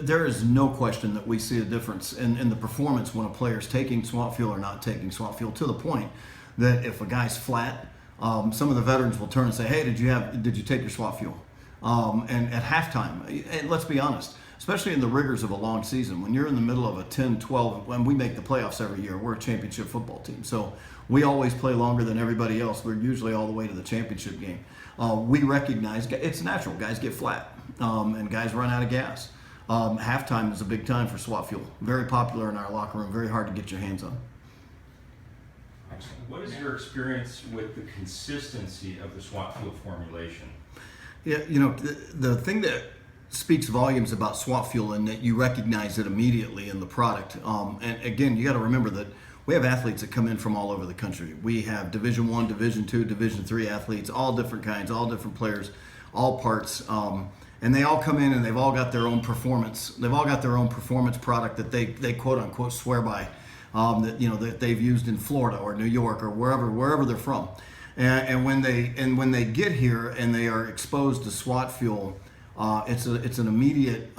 there is no question that we see a difference in the performance when a player's taking SWAT fuel or not taking SWAT fuel, to the point that if a guy's flat, some of the veterans will turn and say, "Hey, did you take your SWAT fuel?" And at halftime, and let's be honest, especially in the rigors of a long season, when you're in the middle of a 10, 12, when we make the playoffs every year, we're a championship football team. So we always play longer than everybody else. We're usually all the way to the championship game. We recognize it's natural. Guys get flat, and guys run out of gas. Halftime is a big time for SWAT fuel. Very popular in our locker room. Very hard to get your hands on. Excellent. What is your experience with the consistency of the SWAT fuel formulation? Yeah, the thing that speaks volumes about SWAT fuel, and that you recognize it immediately in the product. And again, you got to remember that we have athletes that come in from all over the country. We have Division I, Division II, Division III athletes, all different kinds, all different players, all parts. And they all come in and they've all got their own performance. They've all got their own performance product that they quote unquote swear by, that they've used in Florida or New York or wherever they're from. And when they get here and they are exposed to SWAT fuel, it's an immediate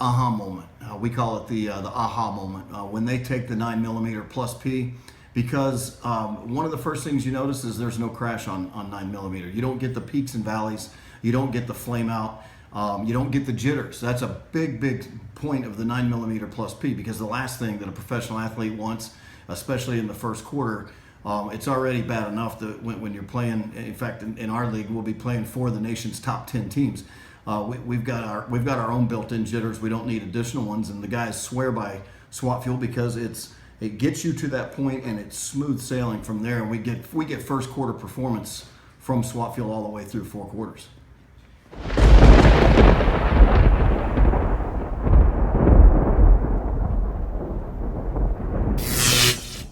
aha moment. We call it the aha moment when they take the 9mm plus P, because one of the first things you notice is there's no crash on 9mm. You don't get the peaks and valleys. You don't get the flame out. You don't get the jitters. That's a big point of the 9mm plus P, because the last thing that a professional athlete wants, especially in the first quarter, it's already bad enough that when you're playing. In fact, in our league, we'll be playing for the nation's top 10 teams. We've got our own built-in jitters. We don't need additional ones, and the guys swear by SWAT fuel because it gets you to that point and it's smooth sailing from there. And we get first quarter performance from SWAT fuel all the way through 4 quarters.